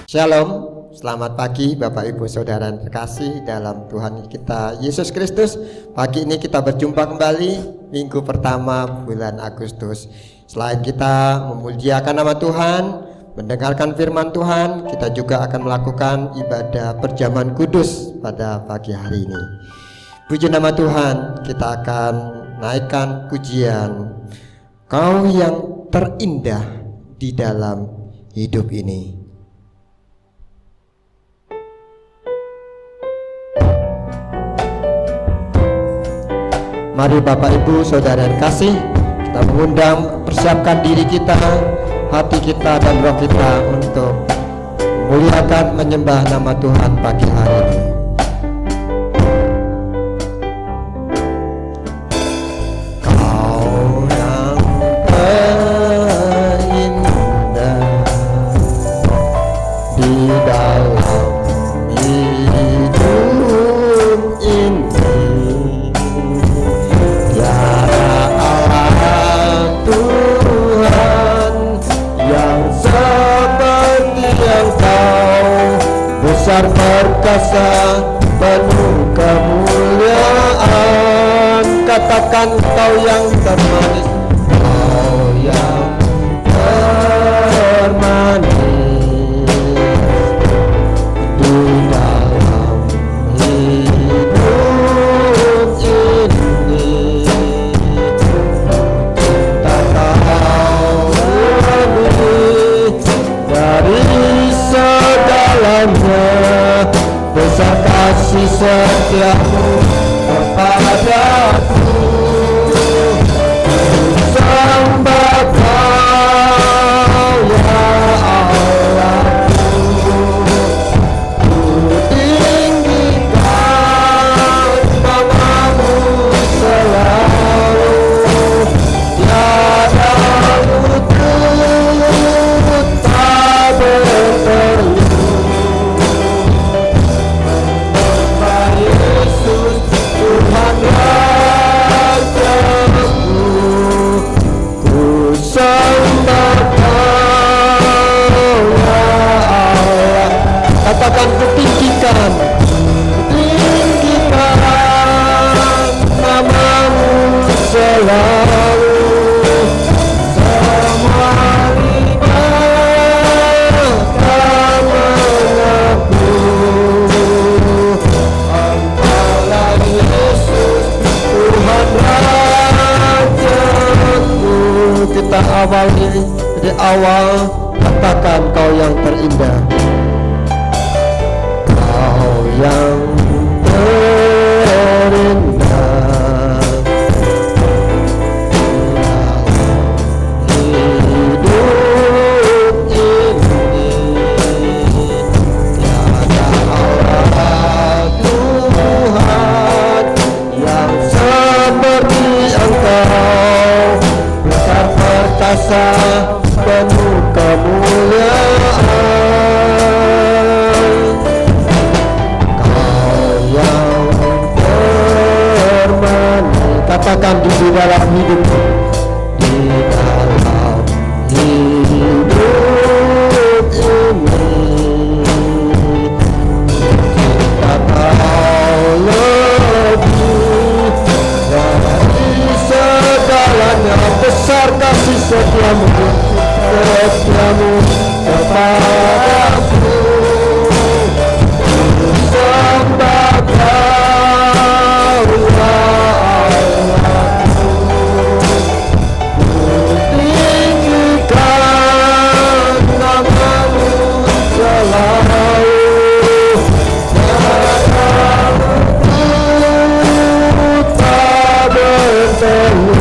Shalom, selamat pagi Bapak Ibu Saudara yang terkasih dalam Tuhan kita Yesus Kristus. Pagi ini kita berjumpa kembali minggu pertama bulan Agustus. Selain kita memuliakan nama Tuhan, mendengarkan firman Tuhan, kita juga akan melakukan ibadah perjamuan kudus pada pagi hari ini. Puji nama Tuhan, kita akan naikkan pujian Kau yang terindah di dalam hidup ini. Mari Bapak Ibu Saudara yang kasih, kita mengundang, persiapkan diri kita, hati kita dan roh kita untuk memuliakan, menyembah nama Tuhan pagi hari ini. Kau yang terindah di dalam hidup ini. Besar perkasa, penuh kemuliaan. Katakan Kau yang termanis, Kau yang termanis di dalam hidup ini. Cinta Kau lebih dari segalanya, besar kasih setiamu kepadaku. Sembah Kau ya Allahku, ku tinggikan namamu selalu. Tiada lutut tak bertelut. Tuhan Rajaku, ku sembah Kau ya Allah. Katakan ku tinggikan namamu selalu. Semua lidah akan mengaku Tuhan Rajaku. Kita awali dari awal, katakan Kau yang terindah, Kau yang terindah hidup ini. Tiada Allah Tuhan yang seperti Engkau, besar perkasa, penuh kemuliaan. Kau yang termanis, katakan di dalam hidupku, di dalam hidup ini. Cinta Kau lebih dari segalanya, besar kasih setiamu kepadaku. Sembah Kau ya Allahku, ku tinggikan namamu selalu. Tak bertelut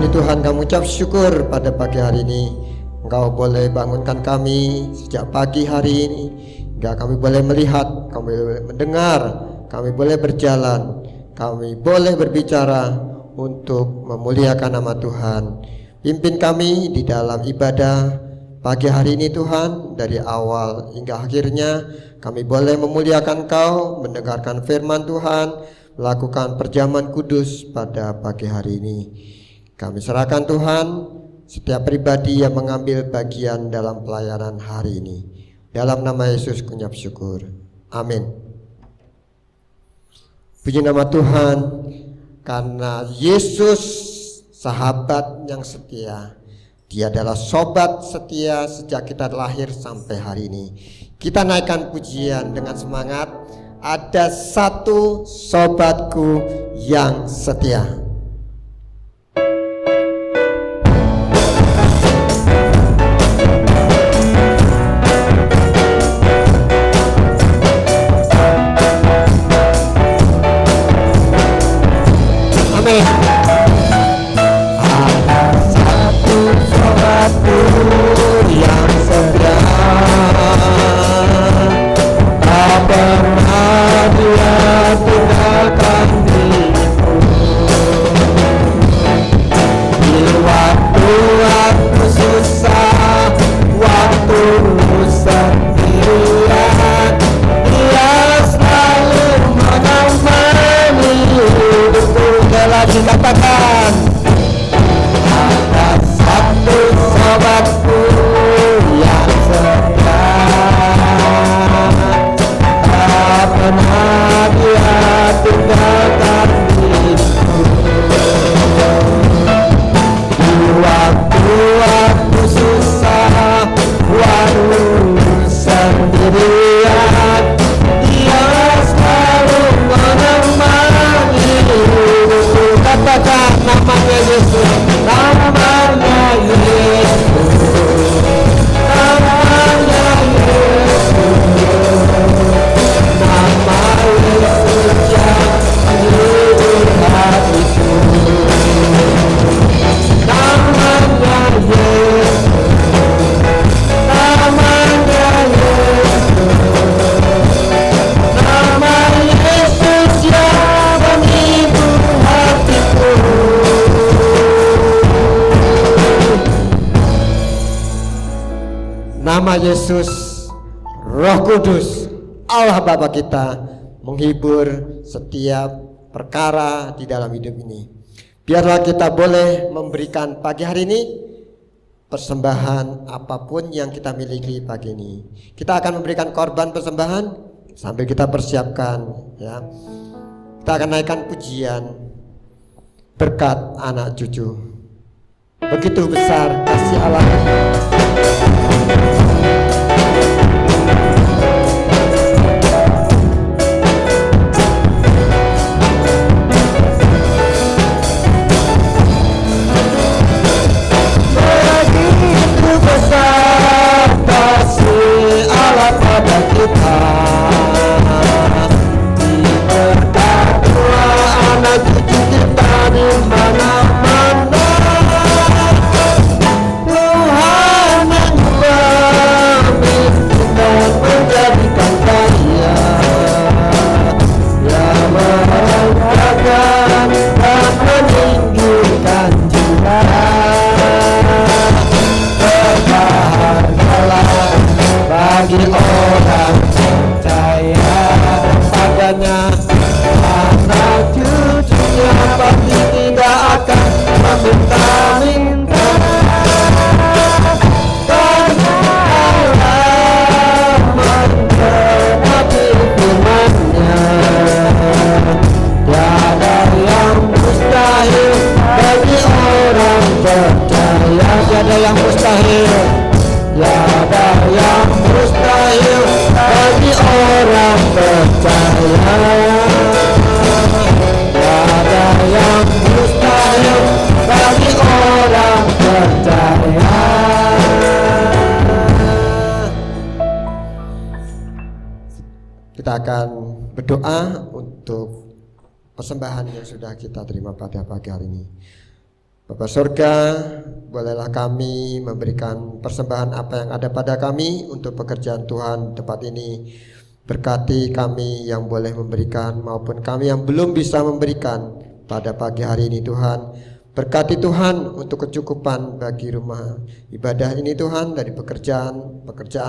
ini Tuhan, kami ucap syukur pada pagi hari ini. Engkau boleh bangunkan kami sejak pagi hari ini. Hingga kami boleh melihat, kami boleh mendengar, kami boleh berjalan, kami boleh berbicara untuk memuliakan nama Tuhan. Pimpin kami di dalam ibadah pagi hari ini Tuhan, dari awal hingga akhirnya kami boleh memuliakan Engkau, mendengarkan firman Tuhan, melakukan perjamuan kudus pada pagi hari ini. Kami serahkan Tuhan setiap pribadi yang mengambil bagian dalam pelayanan hari ini. Dalam nama Yesus kunyap syukur. Amin. Puji nama Tuhan, karena Yesus sahabat yang setia. Dia adalah sobat setia sejak kita lahir sampai hari ini. Kita naikkan pujian dengan semangat. Ada satu sobatku yang setia. Amin. Ada satu sobatku yang setia. Tak pernah dia tinggalkan diriku. Di waktu aku susah, waktu sendirian, dia selalu menemani hidupku. Lagi katakan, ada satu sobatku yang setia. Tak pernah dia tinggalkan diriku. Di waktu aku susah, waktu sendirian, dia selalu menemani hidupku. Katakan namanya Yesus, namanya Yesus, namanya Yesus. Nama Yesus yang menghibur hatiku. Namanya Yesus, namanya Yesus, nama Yesus yang menghibur hatiku. Nama Yesus, Roh Kudus, Allah Bapa kita menghibur setiap perkara di dalam hidup ini. Biarlah kita boleh memberikan pagi hari ini persembahan apapun yang kita miliki pagi ini. Kita akan memberikan korban persembahan sambil kita persiapkan, ya. Kita akan naikkan pujian berkat anak cucu. Begitu besar kasih Allah. Begitu besar kasih Allah pada kita. Diberkati anak cucu kita di mana-mana. Tuhan mengubah miskin dan menjadikan kaya. Dia merendahkan dan meninggikan jiwa. Berbahagialah bagi orang percaya padanya. Anak cucunya pasti tidak akan meminta-minta. Karena Allah menggenapi firman-Nya. Tiada yang mustahil bagi orang percaya. Tiada yang mustahil. Tiada yang mustahil bagi orang percaya. Tiada yang mustahil bagi orang percaya. Kita akan berdoa untuk persembahan yang sudah kita terima pada pagi hari ini. Bapa surga, bolehlah kami memberikan persembahan apa yang ada pada kami untuk pekerjaan Tuhan tempat ini. Berkati kami yang boleh memberikan maupun kami yang belum bisa memberikan pada pagi hari ini Tuhan. Berkati Tuhan untuk kecukupan bagi rumah ibadah ini Tuhan, dari pekerjaan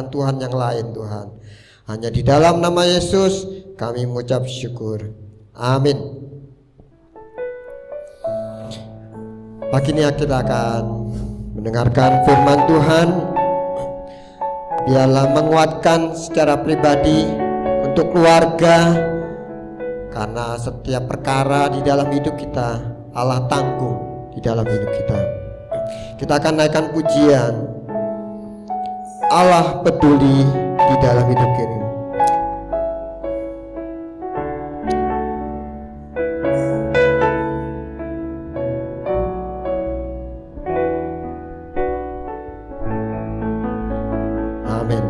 Tuhan yang lain Tuhan. Hanya di dalam nama Yesus kami mengucap syukur. Amin. Pagi ini kita akan mendengarkan firman Tuhan. Biarlah menguatkan secara pribadi untuk keluarga, karena setiap perkara di dalam hidup kita Allah tanggung di dalam hidup kita. Kita akan naikkan pujian Allah peduli di dalam hidup ini. Amin.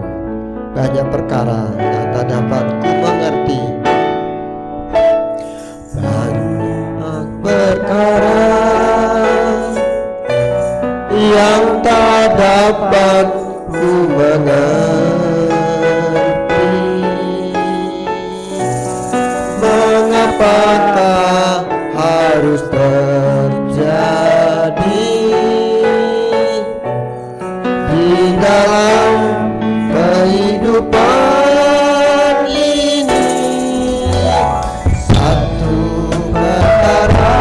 Banyak perkara yang tak dapat ku mengerti, banyak perkara yang tak dapat ku mengerti. Mengapakah harus terjadi di dalam kehidupan ini? Satu perkara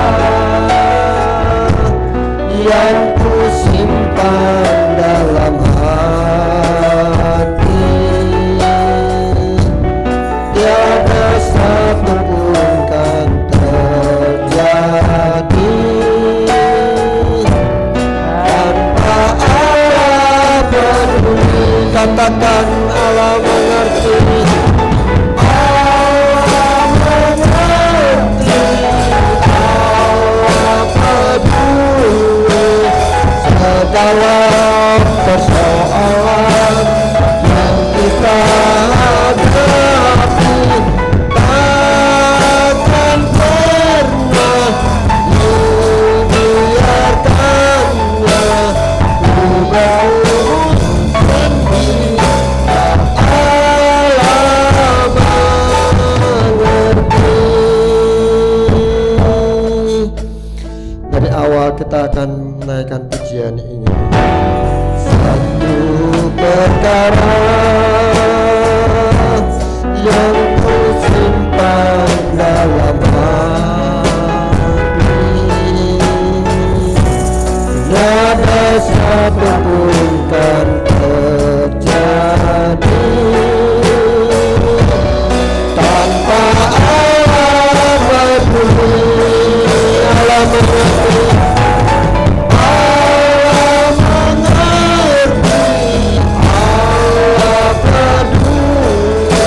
yang ku simpan dalam hati, tiada satu pun kan terjadi tanpa Allah peduli. Katakan Allah mengerti. Allah mengerti. Allah peduli segala persoalan yang kita hadapi. Takkan pernah dibiarkannya ku berurus sendiri. Allah mengerti. Dari awal kita akan menaikkan pujian ini. Satu perkara yang ku simpan dalam hati, tiada satu pun kan terjadi tanpa Allah peduli. Allah mengerti. Allah mengerti. Allah peduli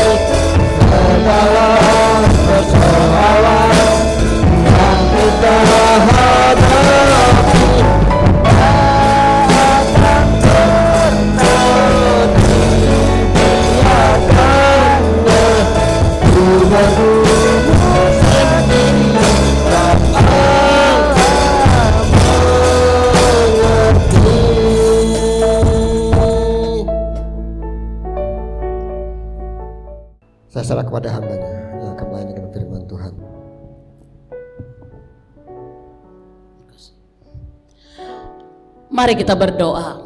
segala persoalan yang kita hadapi. Takkan pernah dibiarkannya ku berurus sendiri. Saya serah kepada hambanya yang akan melayani dengan firman Tuhan. Mari kita berdoa.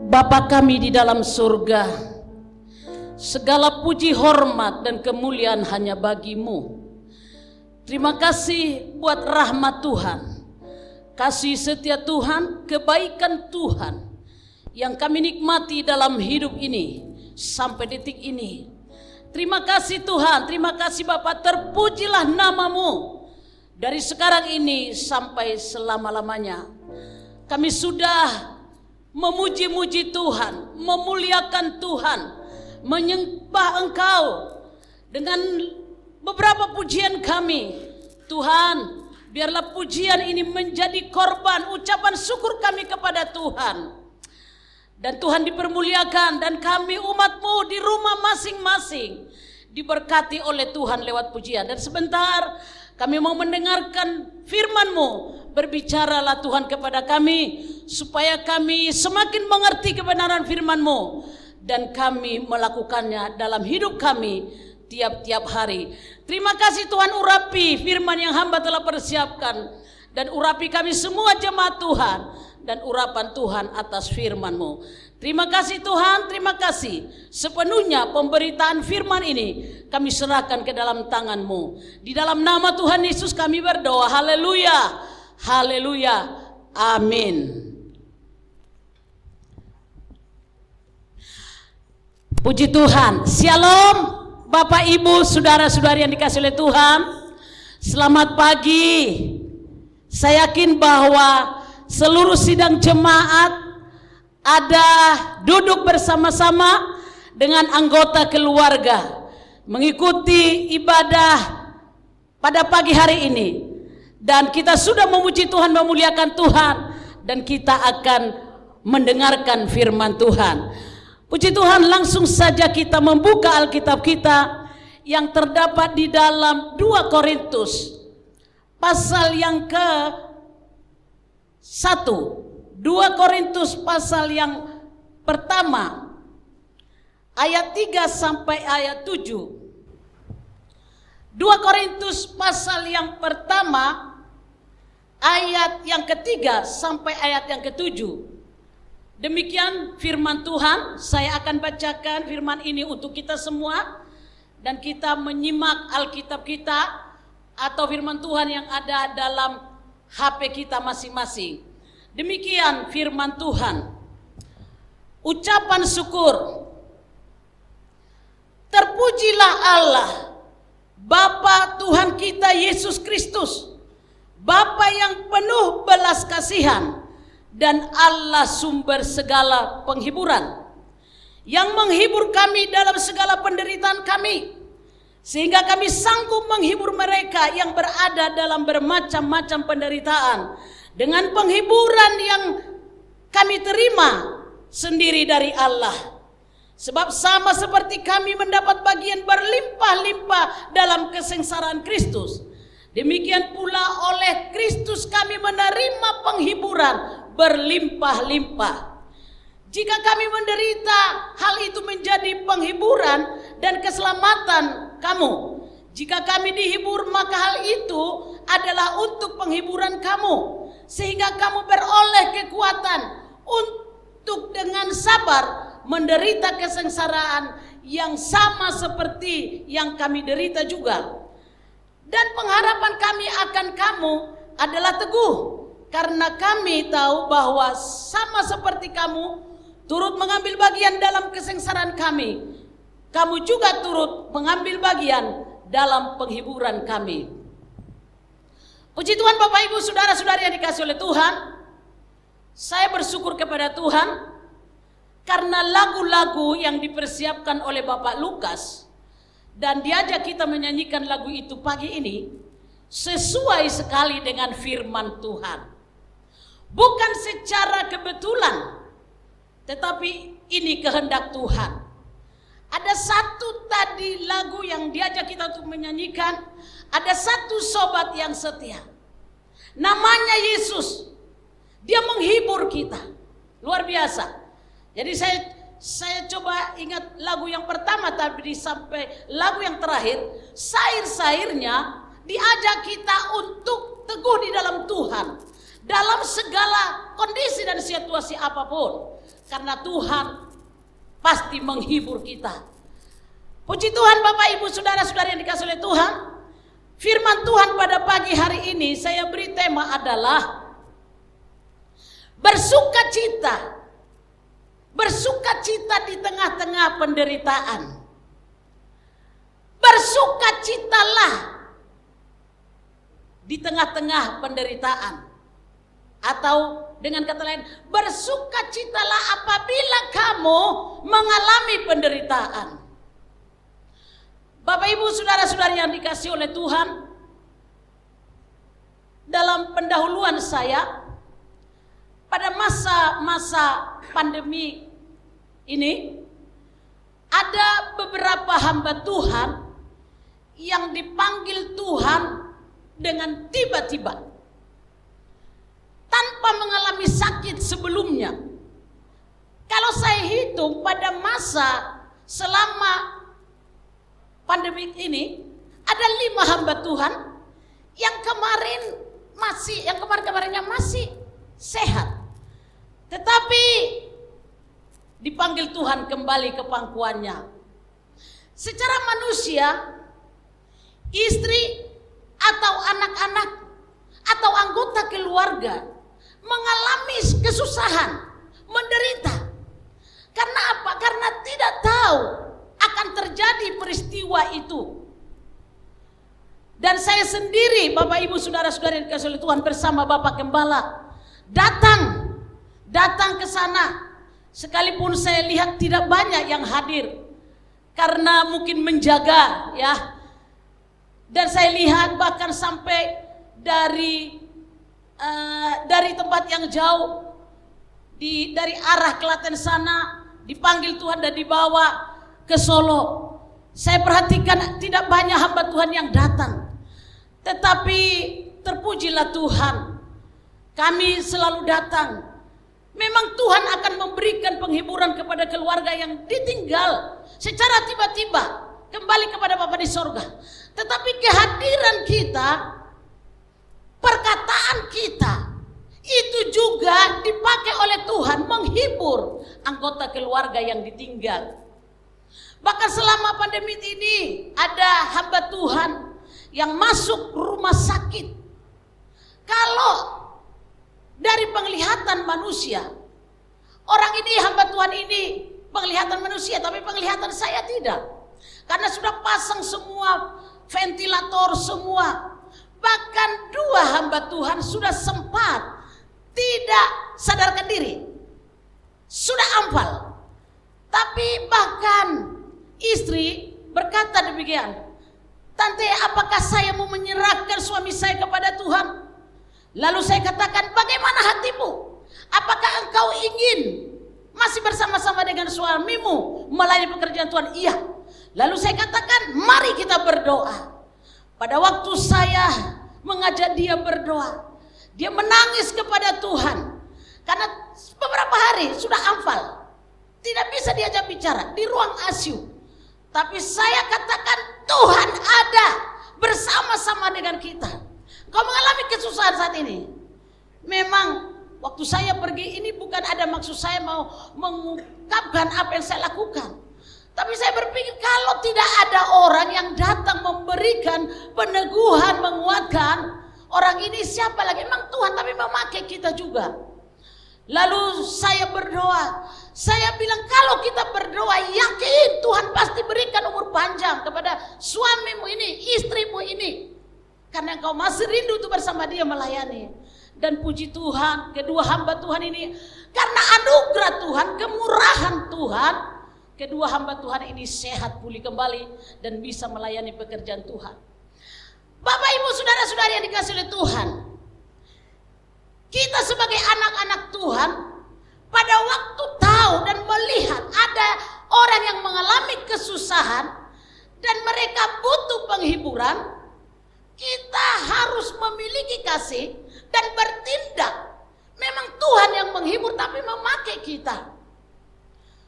Bapa kami di dalam surga, segala puji, hormat, dan kemuliaan hanya bagi-Mu. Terima kasih buat rahmat Tuhan, kasih setia Tuhan, kebaikan Tuhan yang kami nikmati dalam hidup ini sampai detik ini. Terima kasih Tuhan, terima kasih Bapa, terpujilah nama-Mu dari sekarang ini sampai selama-lamanya. Kami sudah memuji-muji Tuhan, memuliakan Tuhan, menyembah Engkau dengan beberapa pujian kami. Tuhan, biarlah pujian ini menjadi korban ucapan syukur kami kepada Tuhan. Dan Tuhan dipermuliakan, dan kami umat-Mu di rumah masing-masing diberkati oleh Tuhan lewat pujian. Dan sebentar Kami mau mendengarkan firman-Mu. Berbicaralah Tuhan kepada kami, supaya kami semakin mengerti kebenaran firman-Mu, dan kami melakukannya dalam hidup kami tiap-tiap hari. Terima kasih Tuhan, urapi firman yang hamba telah persiapkan, dan urapi kami semua jemaat Tuhan, dan urapan Tuhan atas firman-Mu. Terima kasih Tuhan, terima kasih. Sepenuhnya pemberitaan firman ini kami serahkan ke dalam tangan-Mu. Di dalam nama Tuhan Yesus kami berdoa. Haleluya, haleluya, amin. Puji Tuhan. Shalom Bapak Ibu, saudara-saudari yang dikasihi oleh Tuhan. Selamat pagi. Saya yakin bahwa seluruh sidang jemaat ada duduk bersama-sama dengan anggota keluarga mengikuti ibadah pada pagi hari ini, dan kita sudah memuji Tuhan, memuliakan Tuhan, dan kita akan mendengarkan firman Tuhan. Puji Tuhan, langsung saja kita membuka Alkitab kita yang terdapat di dalam 2 Korintus pasal yang ke-1. 2 Korintus pasal yang pertama ayat 3 sampai ayat 7. 2 Korintus pasal yang pertama ayat yang ketiga sampai ayat yang ketujuh. Demikian firman Tuhan. Saya akan bacakan firman ini untuk kita semua, dan kita menyimak Alkitab kita atau firman Tuhan yang ada dalam HP kita masing-masing. Demikian firman Tuhan. Ucapan syukur. Terpujilah Allah, Bapa Tuhan kita Yesus Kristus, Bapa yang penuh belas kasihan dan Allah sumber segala penghiburan, yang menghibur kami dalam segala penderitaan kami, sehingga kami sanggup menghibur mereka yang berada dalam bermacam-macam penderitaan dengan penghiburan yang kami terima sendiri dari Allah. Sebab sama seperti kami mendapat bagian berlimpah-limpah dalam kesengsaraan Kristus, demikian pula oleh Kristus kami menerima penghiburan berlimpah-limpah. Jika kami menderita, hal itu menjadi penghiburan dan keselamatan kamu. Jika kami dihibur, maka hal itu adalah untuk penghiburan kamu, sehingga kamu beroleh kekuatan untuk dengan sabar menderita kesengsaraan yang sama seperti yang kami derita juga. Dan pengharapan kami akan kamu adalah teguh, karena kami tahu bahwa sama seperti kamu turut mengambil bagian dalam kesengsaraan kami, kamu juga turut mengambil bagian dalam penghiburan kami. Puji Tuhan, Bapak Ibu, saudara-saudari yang dikasihi oleh Tuhan. Saya bersyukur kepada Tuhan karena lagu-lagu yang dipersiapkan oleh Bapak Lukas dan diajak kita menyanyikan lagu itu pagi ini sesuai sekali dengan firman Tuhan. Bukan secara kebetulan, tetapi ini kehendak Tuhan. Ada satu tadi lagu yang diajak kita untuk menyanyikan, ada satu sobat yang setia, namanya Yesus. Dia menghibur kita, luar biasa. Jadi saya coba ingat lagu yang pertama tadi sampai lagu yang terakhir, sair-sairnya diajak kita untuk teguh di dalam Tuhan dalam segala kondisi dan situasi apapun, karena Tuhan pasti menghibur kita. Puji Tuhan, Bapak Ibu, saudara-saudari yang dikasihi oleh Tuhan. Firman Tuhan pada pagi hari ini saya beri tema adalah bersukacita. Bersukacita di tengah-tengah penderitaan. Bersukacitalah di tengah-tengah penderitaan. Atau dengan kata lain, bersukacitalah apabila kamu mengalami penderitaan. Bapak Ibu, saudara-saudari yang dikasihi oleh Tuhan, dalam pendahuluan saya pada masa-masa pandemi ini, ada beberapa hamba Tuhan yang dipanggil Tuhan dengan tiba-tiba, tanpa mengalami sakit sebelumnya. Kalau saya hitung pada masa selama pandemi ini, ada 5 hamba Tuhan yang kemarin-kemarinnya masih sehat, tetapi dipanggil Tuhan kembali ke pangkuannya. Secara manusia, istri atau anak-anak atau anggota keluarga mengalami kesusahan, menderita. Karena apa? Karena tidak tahu akan terjadi peristiwa itu. Dan saya sendiri, Bapak Ibu Saudara-saudari yang dikasihi oleh Tuhan, bersama Bapak Gembala datang ke sana. Sekalipun saya lihat tidak banyak yang hadir karena mungkin menjaga, ya. Dan saya lihat bahkan sampai dari tempat yang jauh, dari arah Klaten sana dipanggil Tuhan dan dibawa ke Solo. Saya perhatikan tidak banyak hamba Tuhan yang datang, tetapi terpujilah Tuhan, kami selalu datang. Memang Tuhan akan memberikan penghiburan kepada keluarga yang ditinggal secara tiba-tiba kembali kepada Bapa di sorga. Tetapi kehadiran kita, perkataan kita, itu juga dipakai oleh Tuhan menghibur anggota keluarga yang ditinggal. Bahkan selama pandemi ini ada hamba Tuhan yang masuk rumah sakit. Kalau dari penglihatan manusia, orang ini, hamba Tuhan ini penglihatan manusia, tapi penglihatan saya tidak. Karena sudah pasang semua ventilator semua. Bahkan 2 hamba Tuhan sudah sempat tidak sadarkan diri, sudah amfal. Tapi bahkan istri berkata demikian, "Tante, apakah saya mau menyerahkan suami saya kepada Tuhan?" Lalu saya katakan, "Bagaimana hatimu? Apakah engkau ingin masih bersama-sama dengan suamimu melayani pekerjaan Tuhan?" "Iya." Lalu saya katakan, "Mari kita berdoa." Pada waktu saya mengajak dia berdoa, dia menangis kepada Tuhan karena beberapa hari sudah amfal, tidak bisa diajak bicara di ruang ICU. Tapi saya katakan, Tuhan ada bersama-sama dengan kita. Kau mengalami kesusahan saat ini. Memang waktu saya pergi ini bukan ada maksud saya mau mengungkapkan apa yang saya lakukan. Tapi saya berpikir kalau tidak ada orang yang datang memberikan peneguhan, menguatkan, orang ini siapa lagi? Memang Tuhan, tapi memakai kita juga. Lalu saya berdoa. Saya bilang kalau kita berdoa, yakin Tuhan pasti berikan umur panjang kepada suamimu ini, istrimu ini. Karena engkau masih rindu untuk bersama dia melayani. Dan puji Tuhan, kedua hamba Tuhan ini, karena anugerah Tuhan, kemurahan Tuhan, kedua hamba Tuhan ini sehat, pulih kembali, dan bisa melayani pekerjaan Tuhan. Bapak Ibu Saudara-saudari yang dikasihi oleh Tuhan, kita sebagai anak-anak Tuhan, pada waktu tahu dan melihat ada orang yang mengalami kesusahan dan mereka butuh penghiburan, kita harus memiliki kasih dan bertindak. Memang Tuhan yang menghibur, tapi memakai kita.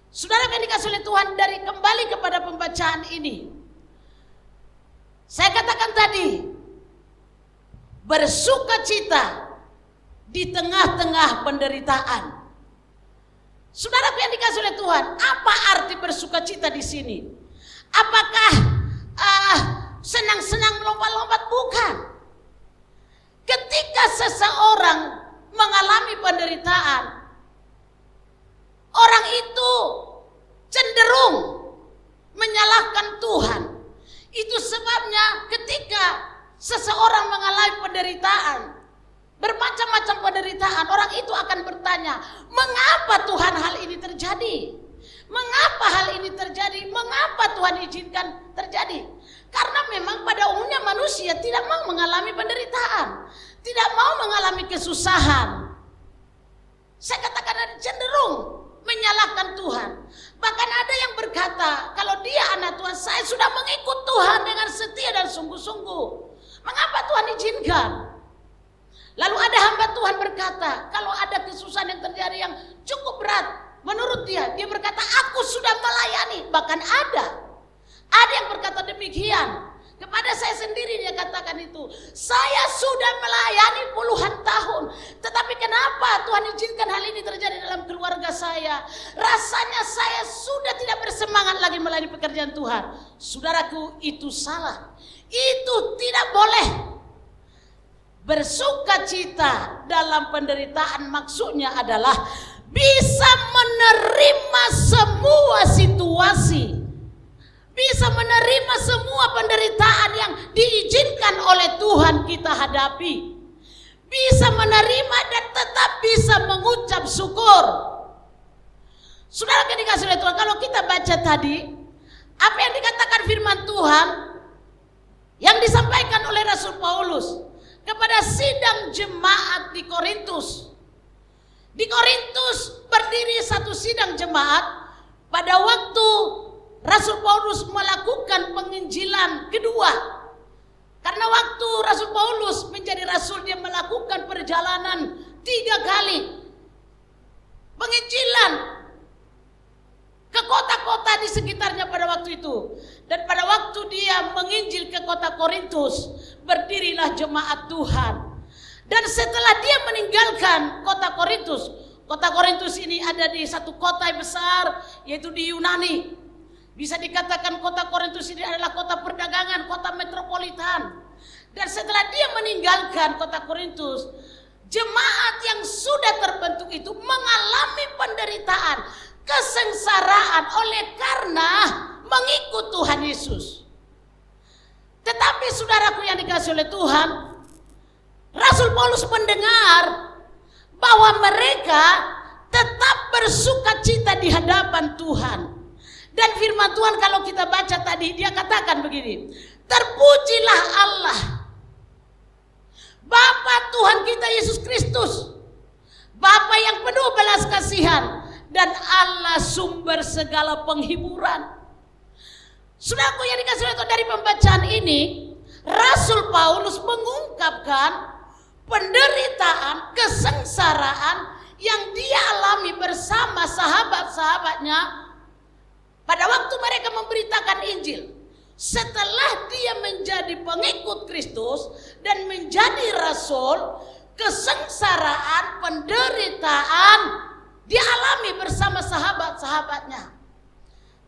Saudara yang dikasihi oleh Tuhan, dari kembali kepada pembacaan ini, saya katakan tadi, bersukacita di tengah-tengah penderitaan. Saudara yang dikasihi oleh Tuhan, apa arti bersukacita di sini? Apakah senang-senang melompat-lompat? Bukan. Ketika seseorang mengalami penderitaan, orang itu cenderung menyalahkan Tuhan. Itu sebabnya ketika seseorang mengalami penderitaan, bermacam-macam penderitaan, orang itu akan bertanya, mengapa Tuhan hal ini terjadi? Mengapa hal ini terjadi? Mengapa Tuhan izinkan terjadi? Karena memang pada umumnya manusia tidak mau mengalami penderitaan, tidak mau mengalami kesusahan. Saya katakan cenderung menyalahkan Tuhan. Bahkan ada yang berkata, kalau dia anak Tuhan, saya sudah mengikut Tuhan dengan setia dan sungguh-sungguh. Mengapa Tuhan izinkan? Lalu ada hamba Tuhan berkata, kalau ada kesusahan yang terjadi yang cukup berat, menurut dia berkata, aku sudah melayani. Bahkan ada yang berkata demikian. Kepada saya sendiri dia katakan itu, saya sudah melayani puluhan tahun, tetapi kenapa Tuhan izinkan hal ini terjadi dalam keluarga saya? Rasanya saya sudah tidak bersemangat lagi melayani pekerjaan Tuhan. Saudaraku, itu salah. Itu tidak boleh. Bersuka cita dalam penderitaan maksudnya adalah bisa menerima semua situasi, bisa menerima semua penderitaan yang diizinkan oleh Tuhan kita hadapi, bisa menerima dan tetap bisa mengucap syukur. Saudara yang dikasihi oleh Tuhan, kalau kita baca tadi apa yang dikatakan firman Tuhan yang disampaikan oleh Rasul Paulus kepada sidang jemaat di Korintus. Di Korintus berdiri satu sidang jemaat pada waktu Rasul Paulus melakukan penginjilan kedua. Karena waktu Rasul Paulus menjadi rasul, dia melakukan perjalanan 3 kali penginjilan ke kota-kota di sekitarnya pada waktu itu. Dan pada waktu dia menginjil ke kota Korintus, berdirilah jemaat Tuhan. Dan setelah dia meninggalkan kota Korintus ini ada di satu kota yang besar, yaitu di Yunani. Bisa dikatakan kota Korintus ini adalah kota perdagangan, kota metropolitan. Dan setelah dia meninggalkan kota Korintus, jemaat yang sudah terbentuk itu mengalami penderitaan, kesengsaraan oleh karena mengikut Tuhan Yesus. Tetapi saudaraku yang dikasihi oleh Tuhan, Rasul Paulus mendengar bahwa mereka tetap bersuka cita di hadapan Tuhan. Dan firman Tuhan kalau kita baca tadi, dia katakan begini, terpujilah Allah, Bapa Tuhan kita Yesus Kristus, Bapa yang penuh belas kasihan, dan Allah sumber segala penghiburan. Saudaraku yang dikasihi oleh Tuhan, dari pembacaan ini Rasul Paulus mengungkapkan penderitaan, kesengsaraan yang dia alami bersama sahabat-sahabatnya pada waktu mereka memberitakan Injil. Setelah dia menjadi pengikut Kristus dan menjadi rasul, kesengsaraan, penderitaan dia alami bersama sahabat-sahabatnya.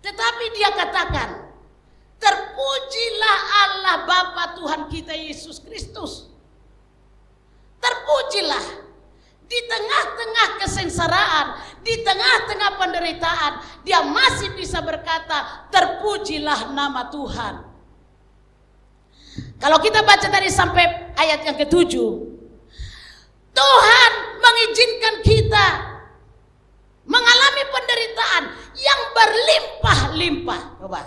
Tetapi dia katakan, terpujilah Allah Bapa Tuhan kita Yesus Kristus. Terpujilah di tengah-tengah kesengsaraan, di tengah-tengah penderitaan, dia masih bisa berkata, terpujilah nama Tuhan. Kalau kita baca tadi sampai ayat yang ke-7, Tuhan mengizinkan kita mengalami penderitaan yang berlimpah-limpah. Coba.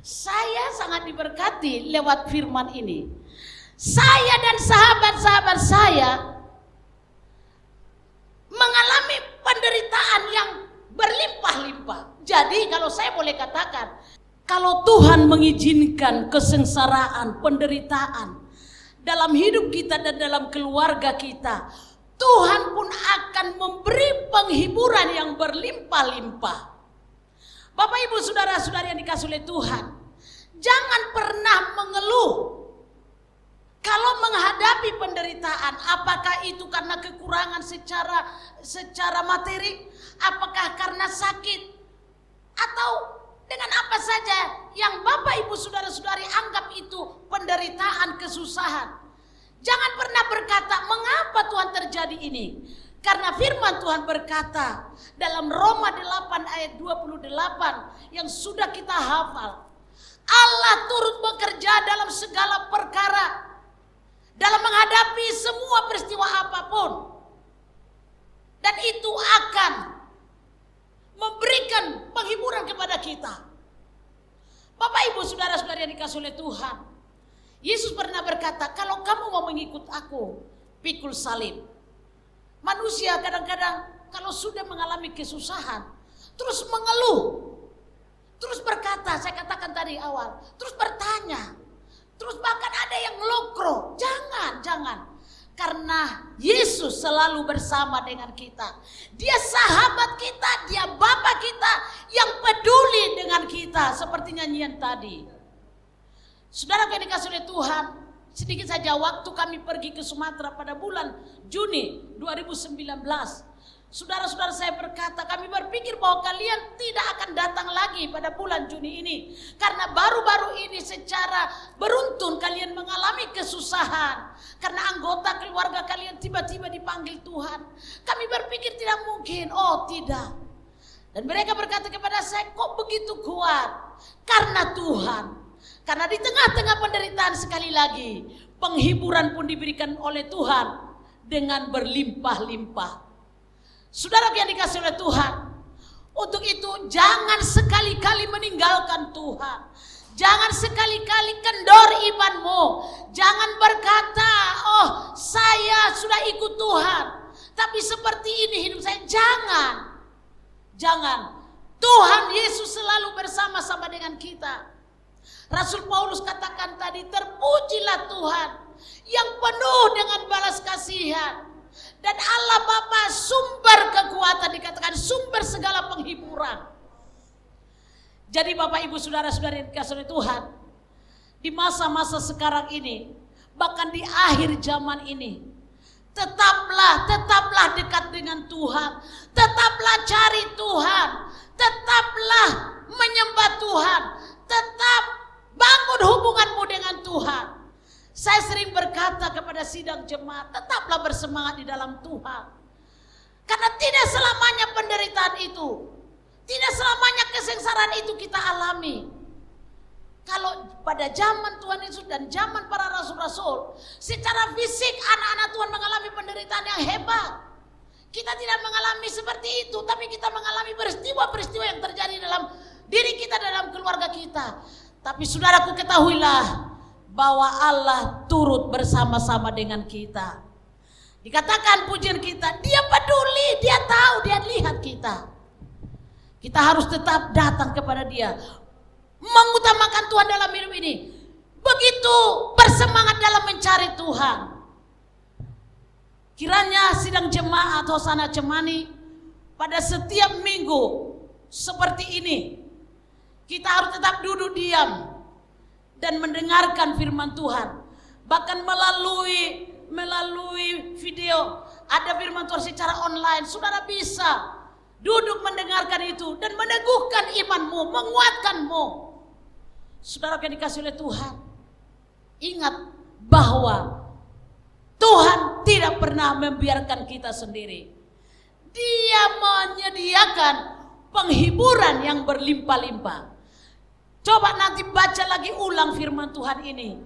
Saya sangat diberkati lewat firman ini. Saya dan sahabat-sahabat saya mengalami penderitaan yang berlimpah-limpah. Jadi kalau saya boleh katakan, kalau Tuhan mengizinkan kesengsaraan, penderitaan dalam hidup kita dan dalam keluarga kita, Tuhan pun akan memberi penghiburan yang berlimpah-limpah. Bapak Ibu saudara-saudari yang dikasihi oleh Tuhan, jangan pernah mengeluh kalau menghadapi penderitaan. Apakah itu karena kekurangan secara materi, apakah karena sakit, atau dengan apa saja yang Bapak Ibu saudara-saudari anggap itu penderitaan, kesusahan. Jangan pernah berkata, mengapa Tuhan terjadi ini? Karena firman Tuhan berkata dalam Roma 8 ayat 28 yang sudah kita hafal, Allah turut bekerja dalam segala perkara, dalam menghadapi semua peristiwa apapun, dan itu akan memberikan penghiburan kepada kita. Bapak Ibu saudara-saudari yang dikasihi oleh Tuhan, Yesus pernah berkata, kalau kamu mau mengikut aku, pikul salib. Manusia kadang-kadang kalau sudah mengalami kesusahan, terus mengeluh, terus berkata, saya katakan tadi awal, terus bertanya, Terus bahkan ada yang lokro. Jangan. Karena Yesus selalu bersama dengan kita. Dia sahabat kita, dia Bapa kita yang peduli dengan kita. Seperti nyanyian tadi. Saudara yang dikasih oleh Tuhan, sedikit saja waktu kami pergi ke Sumatera pada bulan Juni 2019. Saudara-saudara saya berkata, kami berpikir bahwa kalian tidak akan datang lagi pada bulan Juni ini. Karena baru-baru ini secara beruntun kalian mengalami kesusahan. Karena anggota keluarga kalian tiba-tiba dipanggil Tuhan. Kami berpikir tidak mungkin, oh tidak. Dan mereka berkata kepada saya, kok begitu kuat? Karena Tuhan. Karena di tengah-tengah penderitaan sekali lagi, penghiburan pun diberikan oleh Tuhan dengan berlimpah-limpah. Saudara yang dikasih oleh Tuhan, untuk itu jangan sekali-kali meninggalkan Tuhan. Jangan sekali-kali kendor imanmu. Jangan berkata, oh saya sudah ikut Tuhan, tapi seperti ini hidup saya. Jangan. Tuhan Yesus selalu bersama-sama dengan kita. Rasul Paulus katakan tadi, terpujilah Tuhan yang penuh dengan balas kasihan. Dan Allah Bapa sumber kekuatan, dikatakan sumber segala penghiburan. Jadi Bapak Ibu Saudara-saudari yang dikasihi oleh Tuhan, di masa-masa sekarang ini, bahkan di akhir zaman ini, tetaplah dekat dengan Tuhan. Tetaplah cari Tuhan. Tetaplah menyembah Tuhan. Tetap bangun hubunganmu dengan Tuhan. Saya sering berkata kepada sidang jemaat, tetaplah bersemangat di dalam Tuhan. Karena tidak selamanya penderitaan itu, tidak selamanya kesengsaraan itu kita alami. Kalau pada zaman Tuhan Yesus dan zaman para rasul-rasul, secara fisik anak-anak Tuhan mengalami penderitaan yang hebat. Kita tidak mengalami seperti itu, tapi kita mengalami peristiwa-peristiwa yang terjadi dalam diri kita, dalam keluarga kita. Tapi saudaraku, ketahuilah bahwa Allah turut bersama-sama dengan kita. Dikatakan pujian kita, dia peduli, dia tahu, dia lihat kita. Kita harus tetap datang kepada dia, mengutamakan Tuhan dalam hidup ini. Begitu bersemangat dalam mencari Tuhan. Kiranya sidang jemaat Hosana Cemani pada setiap minggu seperti ini, kita harus tetap duduk diam dan mendengarkan firman Tuhan. Bahkan melalui video, ada firman Tuhan secara online. Saudara bisa duduk mendengarkan itu dan meneguhkan imanmu, menguatkanmu. Saudara yang dikasihi oleh Tuhan, ingat bahwa Tuhan tidak pernah membiarkan kita sendiri. Dia menyediakan penghiburan yang berlimpah-limpah. Coba nanti baca lagi ulang firman Tuhan ini.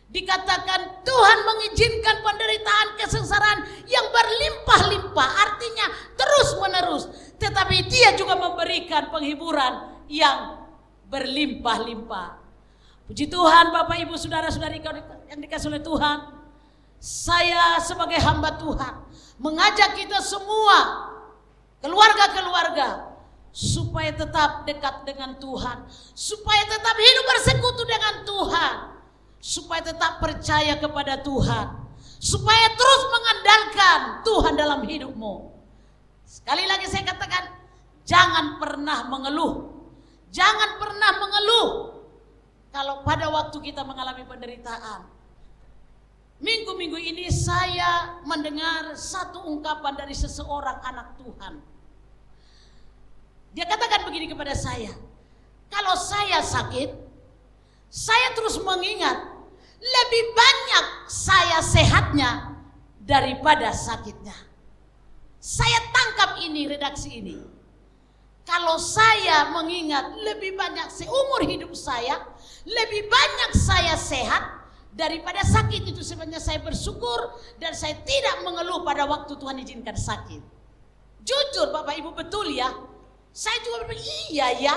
Dikatakan Tuhan mengizinkan penderitaan, kesengsaraan yang berlimpah-limpah. Artinya terus menerus. Tetapi dia juga memberikan penghiburan yang berlimpah-limpah. Puji Tuhan Bapak Ibu Saudara-saudari yang dikasihi oleh Tuhan. Saya sebagai hamba Tuhan mengajak kita semua, keluarga-keluarga, supaya tetap dekat dengan Tuhan, supaya tetap hidup bersekutu dengan Tuhan, supaya tetap percaya kepada Tuhan, supaya terus mengandalkan Tuhan dalam hidupmu. Sekali lagi saya katakan, jangan pernah mengeluh. Jangan pernah mengeluh kalau pada waktu kita mengalami penderitaan. Minggu-minggu ini saya mendengar satu ungkapan dari seseorang anak Tuhan. Dia katakan begini kepada saya, kalau saya sakit, saya terus mengingat lebih banyak saya sehatnya daripada sakitnya. Saya tangkap ini, redaksi ini. Kalau saya mengingat lebih banyak seumur hidup saya, lebih banyak saya sehat daripada sakit, itu sebenarnya saya bersyukur dan saya tidak mengeluh pada waktu Tuhan izinkan sakit. Jujur Bapak Ibu, betul ya. Saya juga berpikir iya ya.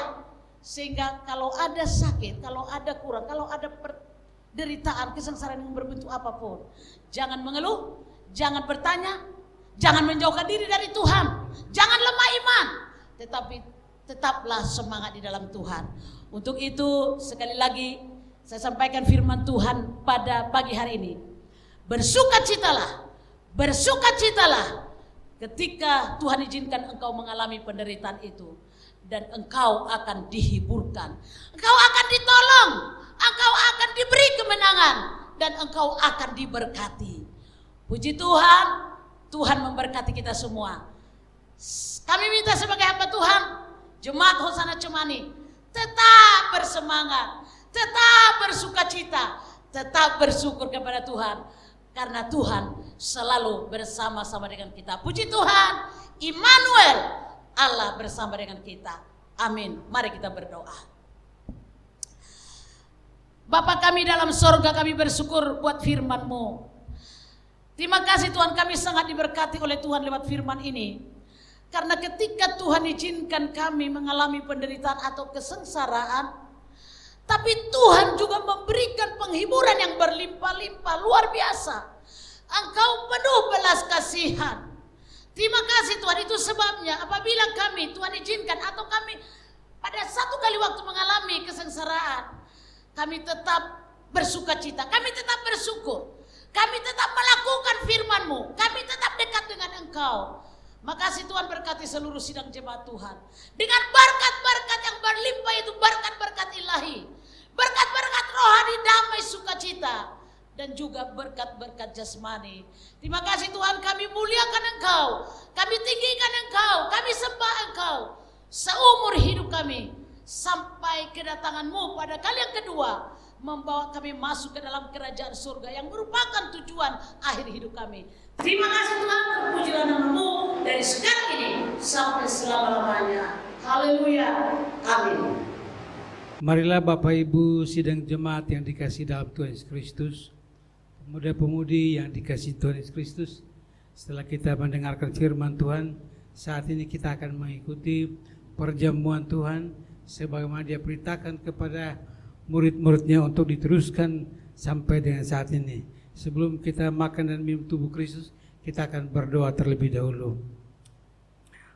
Sehingga kalau ada sakit, kalau ada kurang, kalau ada penderitaan, kesengsaraan yang berbentuk apapun, jangan mengeluh, jangan bertanya, jangan menjauhkan diri dari Tuhan, jangan lemah iman, tetapi tetaplah semangat di dalam Tuhan. Untuk itu sekali lagi Saya sampaikan firman Tuhan pada pagi hari ini. Bersukacitalah, bersukacitalah ketika Tuhan izinkan engkau mengalami penderitaan itu. Dan engkau akan dihiburkan, engkau akan ditolong, engkau akan diberi kemenangan, dan engkau akan diberkati. Puji Tuhan, Tuhan memberkati kita semua. Kami minta sebagai hamba Tuhan, Jemaat Hosana Cemani, tetap bersemangat, tetap bersukacita, tetap bersyukur kepada Tuhan. Karena Tuhan selalu bersama-sama dengan kita. Puji Tuhan, Immanuel, Allah bersama dengan kita. Amin. Mari kita berdoa. Bapa kami dalam sorga, kami bersyukur buat firman-Mu. Terima kasih Tuhan, kami sangat diberkati oleh Tuhan lewat firman ini. Karena ketika Tuhan izinkan kami mengalami penderitaan atau kesengsaraan, tapi Tuhan juga memberikan penghiburan yang berlimpah-limpah, luar biasa. Engkau penuh belas kasihan. Terima kasih Tuhan, itu sebabnya apabila kami Tuhan izinkan atau kami pada satu kali waktu mengalami kesengsaraan, kami tetap bersukacita, kami tetap bersyukur, kami tetap melakukan firman-Mu, kami tetap dekat dengan Engkau. Makasih Tuhan, berkati seluruh sidang jemaat Tuhan dengan berkat-berkat yang berlimpah, itu berkat-berkat ilahi, berkat-berkat rohani, damai, sukacita, dan juga berkat-berkat jasmani. Terima kasih Tuhan, kami muliakan Engkau, kami tinggikan Engkau, kami sembah Engkau seumur hidup kami sampai kedatangan-Mu pada kali yang kedua, membawa kami masuk ke dalam kerajaan surga yang merupakan tujuan akhir hidup kami. Terima kasih Tuhan, terpujilah nama-Mu dari sekarang ini sampai selama-lamanya. Haleluya, amin. Marilah Bapak Ibu sidang jemaat yang dikasihi dalam Tuhan Yesus Kristus, pemuda-pemudi yang dikasihi Tuhan Yesus Kristus, setelah kita mendengarkan firman Tuhan, saat ini kita akan mengikuti perjamuan Tuhan sebagaimana Dia perintahkan kepada murid-muridnya untuk diteruskan sampai dengan saat ini. Sebelum kita makan dan minum tubuh Kristus, kita akan berdoa terlebih dahulu.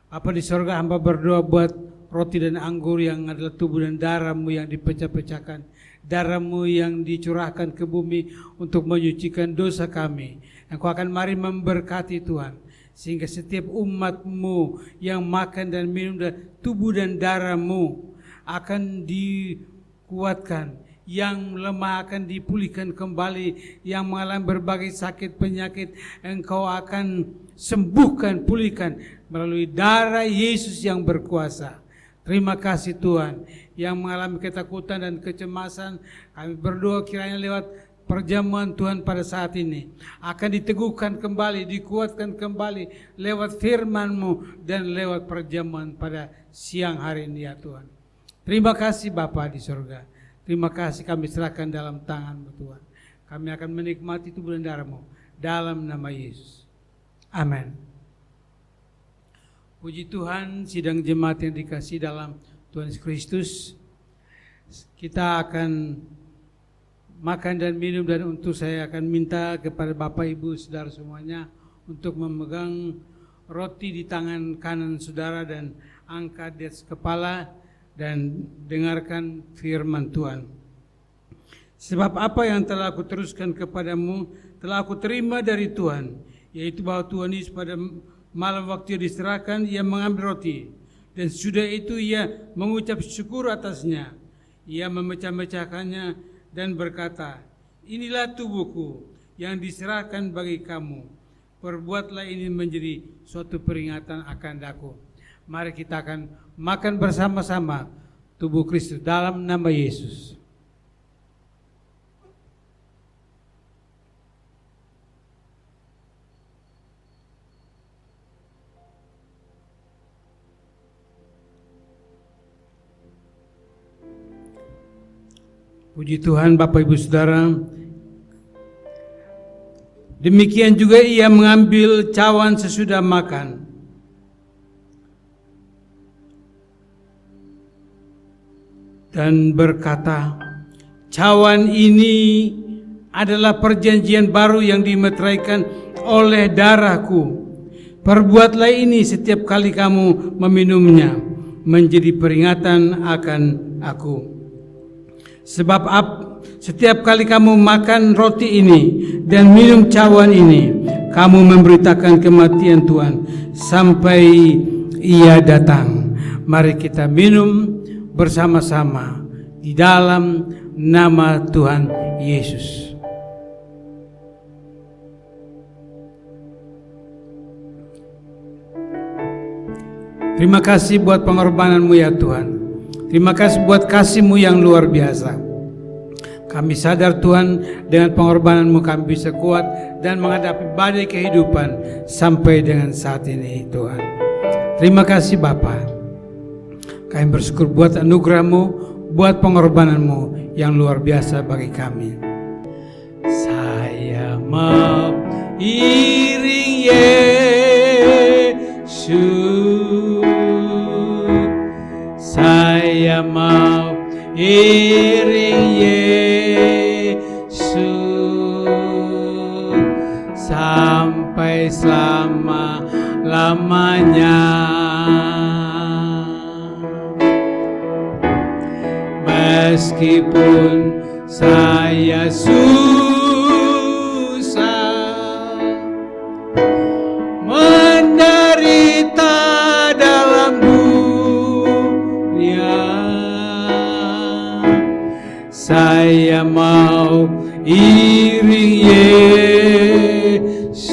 Bapa di sorga, hamba berdoa buat roti dan anggur yang adalah tubuh dan darah-Mu yang dipecah-pecahkan, darah-Mu yang dicurahkan ke bumi untuk menyucikan dosa kami. Engkau akan mari memberkati Tuhan, sehingga setiap umat-Mu yang makan dan minum dan tubuh dan darah-Mu akan dikuatkan, yang lemah akan dipulihkan kembali, yang mengalami berbagai sakit penyakit Engkau akan sembuhkan, pulihkan melalui darah Yesus yang berkuasa. Terima kasih Tuhan, yang mengalami ketakutan dan kecemasan, kami berdoa kiranya lewat perjamuan Tuhan pada saat ini akan diteguhkan kembali, dikuatkan kembali lewat firman-Mu dan lewat perjamuan pada siang hari ini ya Tuhan. Terima kasih Bapa di surga, terima kasih kami serahkan dalam tangan-Mu Tuhan. Kami akan menikmati tubuh dan darah-Mu dalam nama Yesus. Amin. Puji Tuhan, sidang jemaat yang dikasihi dalam Tuhan Yesus Kristus, kita akan makan dan minum, dan untuk saya akan minta kepada Bapak Ibu Saudara semuanya untuk memegang roti di tangan kanan saudara dan angkat di atas kepala dan dengarkan firman Tuhan. Sebab apa yang telah aku teruskan kepadamu telah aku terima dari Tuhan, yaitu bahwa Tuhan Yesus pada malam waktu Ia diserahkan, Ia mengambil roti, dan sudah itu Ia mengucap syukur atasnya. Ia memecah-mecahkannya dan berkata, inilah tubuhku yang diserahkan bagi kamu. Perbuatlah ini menjadi suatu peringatan akan aku. Mari kita akan makan bersama-sama tubuh Kristus dalam nama Yesus. Puji Tuhan Bapak Ibu Saudara. Demikian juga Ia mengambil cawan sesudah makan. Dan berkata, cawan ini adalah perjanjian baru yang dimeteraikan oleh darahku. Perbuatlah ini setiap kali kamu meminumnya, menjadi peringatan akan aku. Sebab setiap kali kamu makan roti ini dan minum cawan ini, kamu memberitakan kematian Tuhan sampai Ia datang. Mari kita minum bersama-sama di dalam nama Tuhan Yesus. Terima kasih buat pengorbananmu ya Tuhan. Terima kasih buat kasih-Mu yang luar biasa. Kami sadar Tuhan, dengan pengorbananmu kami bisa kuat dan menghadapi badai kehidupan sampai dengan saat ini Tuhan. Terima kasih Bapa. Kami bersyukur buat anugerah-Mu, buat pengorbananmu yang luar biasa bagi kami. Saya mau iring Yesus, saya mau iring Yesus sampai selama-lamanya. Meskipun saya susah menderita dalam dunia, saya mau iring Yesus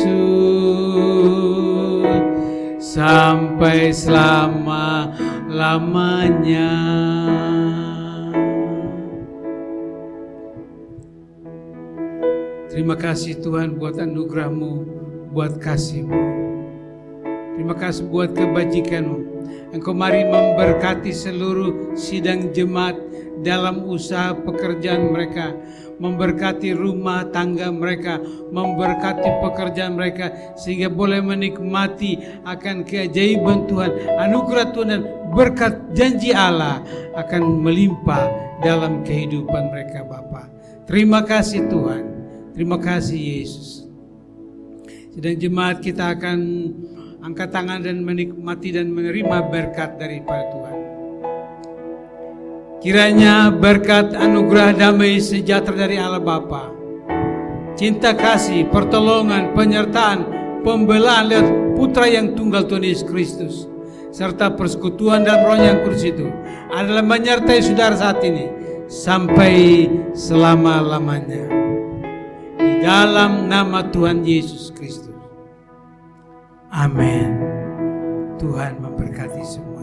sampai selama-lamanya. Terima kasih Tuhan buat anugerah-Mu, buat kasih-Mu. Terima kasih buat kebajikan-Mu. Engkau mari memberkati seluruh sidang jemaat dalam usaha pekerjaan mereka, memberkati rumah tangga mereka, memberkati pekerjaan mereka, sehingga boleh menikmati akan keajaiban Tuhan, anugerah Tuhan dan berkat janji Allah akan melimpah dalam kehidupan mereka Bapa. Terima kasih Tuhan. Terima kasih Yesus. Sidang jemaat kita akan angkat tangan dan menikmati dan menerima berkat daripada Tuhan. Kiranya berkat anugerah damai sejahtera dari Allah Bapa, cinta kasih, pertolongan, penyertaan, pembelaan lewat Putra yang tunggal Tuhan Yesus Kristus, serta persekutuan dalam Roh yang kudus itu adalah menyertai saudara saat ini sampai selama-lamanya. Di dalam nama Tuhan Yesus Kristus. Amin. Tuhan memberkati semua.